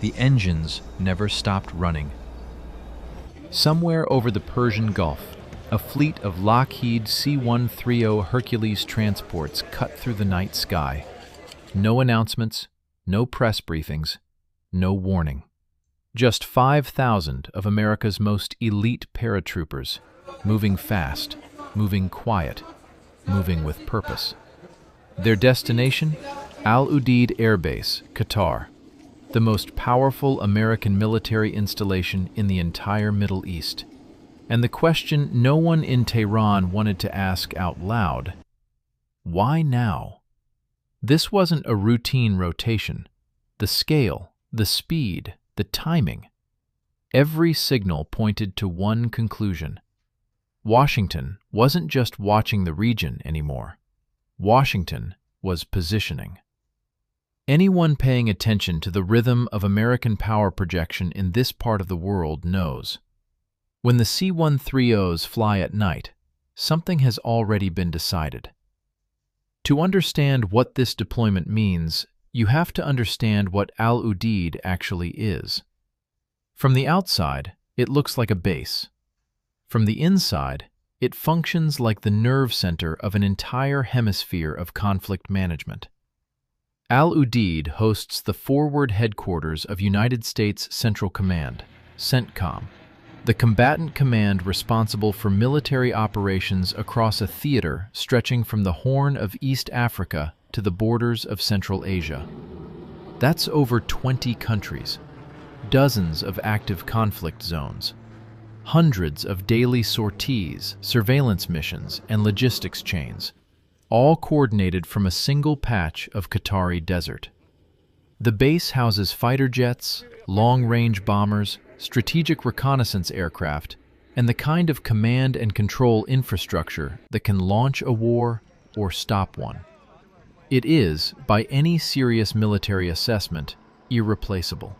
The engines never stopped running. Somewhere over the Persian Gulf, a fleet of Lockheed C-130 Hercules transports cut through the night sky. No announcements, no press briefings, no warning. Just 5,000 of America's most elite paratroopers, moving fast, moving quiet, moving with purpose. Their destination? Udeid Air Base, Qatar, the most powerful American military installation in the entire Middle East. And the question no one in Tehran wanted to ask out loud: why now? This wasn't a routine rotation. The scale, the speed, the timing. Every signal pointed to one conclusion. Washington wasn't just watching the region anymore. Washington was positioning. Anyone paying attention to the rhythm of American power projection in this part of the world knows. When the C-130s fly at night, something has already been decided. To understand what this deployment means, you have to understand what Udeid actually is. From the outside, it looks like a base. From the inside, it functions like the nerve center of an entire hemisphere of conflict management. Udeid hosts the forward headquarters of United States Central Command, CENTCOM, the combatant command responsible for military operations across a theater stretching from the Horn of East Africa to the borders of Central Asia. That's over 20 countries, dozens of active conflict zones, hundreds of daily sorties, surveillance missions, and logistics chains, all coordinated from a single patch of Qatari desert. The base houses fighter jets, long-range bombers, strategic reconnaissance aircraft, and the kind of command and control infrastructure that can launch a war or stop one. It is, by any serious military assessment, irreplaceable.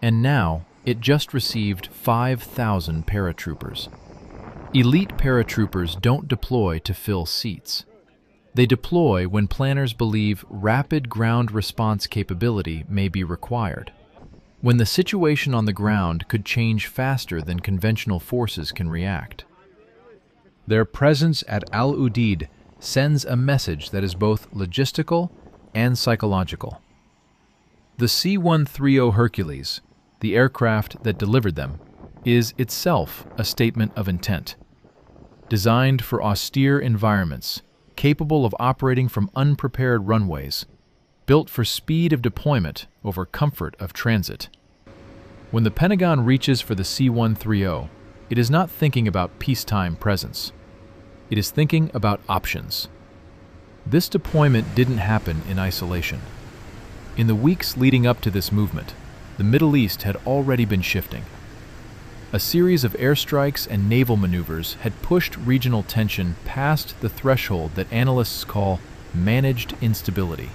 And now, it just received 5,000 paratroopers. Elite paratroopers don't deploy to fill seats. They deploy when planners believe rapid ground response capability may be required, when the situation on the ground could change faster than conventional forces can react. Their presence at Udeid sends a message that is both logistical and psychological. The C-130 Hercules, the aircraft that delivered them, is itself a statement of intent. Designed for austere environments, capable of operating from unprepared runways, built for speed of deployment over comfort of transit. When the Pentagon reaches for the C-130, it is not thinking about peacetime presence. It is thinking about options. This deployment didn't happen in isolation. In the weeks leading up to this movement, the Middle East had already been shifting. A series of airstrikes and naval maneuvers had pushed regional tension past the threshold that analysts call managed instability.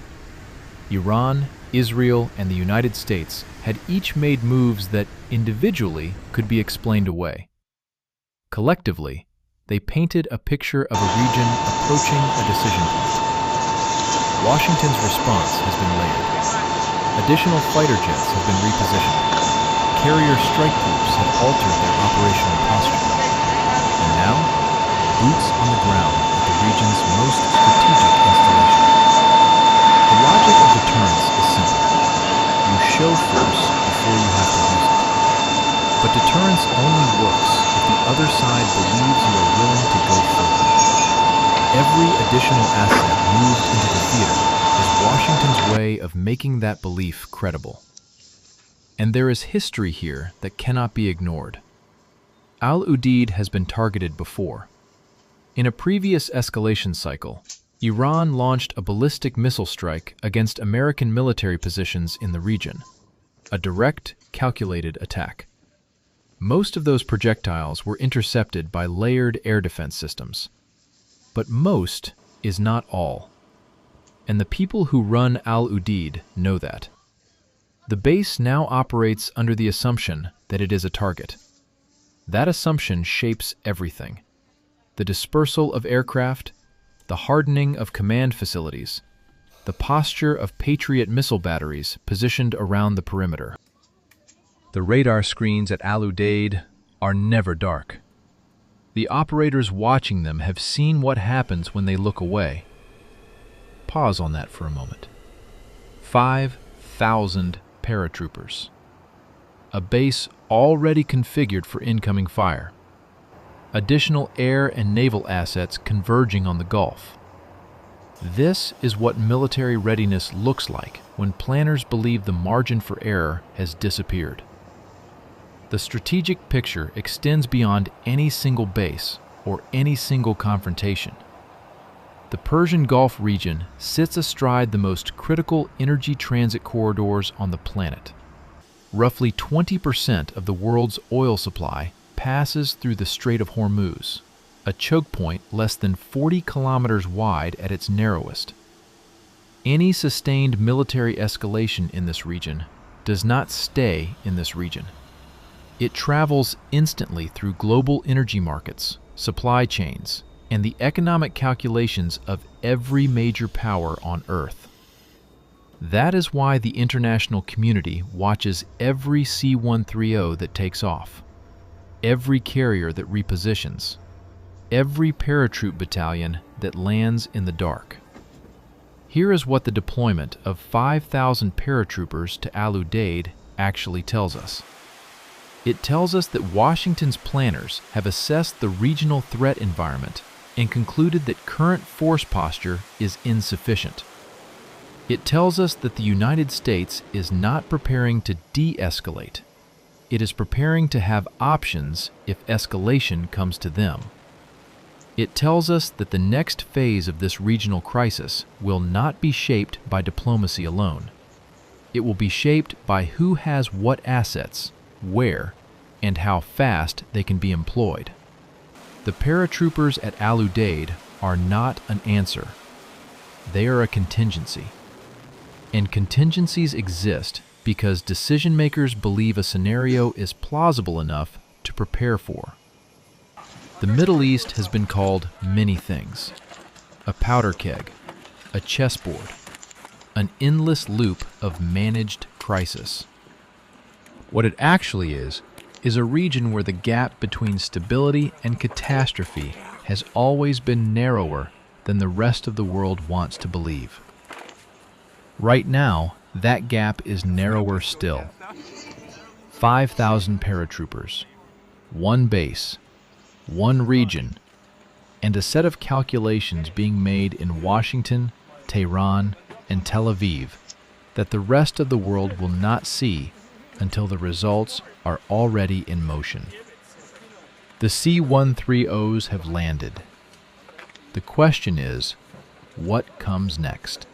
Iran, Israel, and the United States had each made moves that individually could be explained away. Collectively, they painted a picture of a region approaching a decision point. Washington's response has been layered. Additional fighter jets have been repositioned. Carrier strike groups have altered their operational posture. And now, boots on the ground at the region's most strategic installation. The logic of deterrence is simple. You show force before you have to use it. But deterrence only works if the other side believes you are willing to go further. Every additional asset moved into the theater is Washington's way of making that belief credible. And there is history here that cannot be ignored. Udeid has been targeted before. In a previous escalation cycle, Iran launched a ballistic missile strike against American military positions in the region, a direct, calculated attack. Most of those projectiles were intercepted by layered air defense systems. But most is not all. And the people who run Udeid know that. The base now operates under the assumption that it is a target. That assumption shapes everything: the dispersal of aircraft, the hardening of command facilities, the posture of Patriot missile batteries positioned around the perimeter. The radar screens at Al Udeid are never dark. The operators watching them have seen what happens when they look away. Pause on that for a moment. 5,000 paratroopers. A base already configured for incoming fire. Additional air and naval assets converging on the Gulf. This is what military readiness looks like when planners believe the margin for error has disappeared. The strategic picture extends beyond any single base or any single confrontation. The Persian Gulf region sits astride the most critical energy transit corridors on the planet. Roughly 20% of the world's oil supply passes through the Strait of Hormuz, a choke point less than 40 kilometers wide at its narrowest. Any sustained military escalation in this region does not stay in this region. It travels instantly through global energy markets, supply chains, and the economic calculations of every major power on Earth. That is why the international community watches every C-130 that takes off, every carrier that repositions, every paratroop battalion that lands in the dark. Here is what the deployment of 5,000 paratroopers to Al Udeid actually tells us. It tells us that Washington's planners have assessed the regional threat environment and concluded that current force posture is insufficient. It tells us that the United States is not preparing to de-escalate. It is preparing to have options if escalation comes to them. It tells us that the next phase of this regional crisis will not be shaped by diplomacy alone. It will be shaped by who has what assets, where, and how fast they can be employed. The paratroopers at Al Udeid are not an answer. They are a contingency. And contingencies exist because decision makers believe a scenario is plausible enough to prepare for. The Middle East has been called many things: a powder keg, a chessboard, an endless loop of managed crisis. What it actually is a region where the gap between stability and catastrophe has always been narrower than the rest of the world wants to believe. Right now, that gap is narrower still. 5,000 paratroopers, one base, one region, and a set of calculations being made in Washington, Tehran, and Tel Aviv that the rest of the world will not see until the results are already in motion. The C-130s have landed. The question is, what comes next?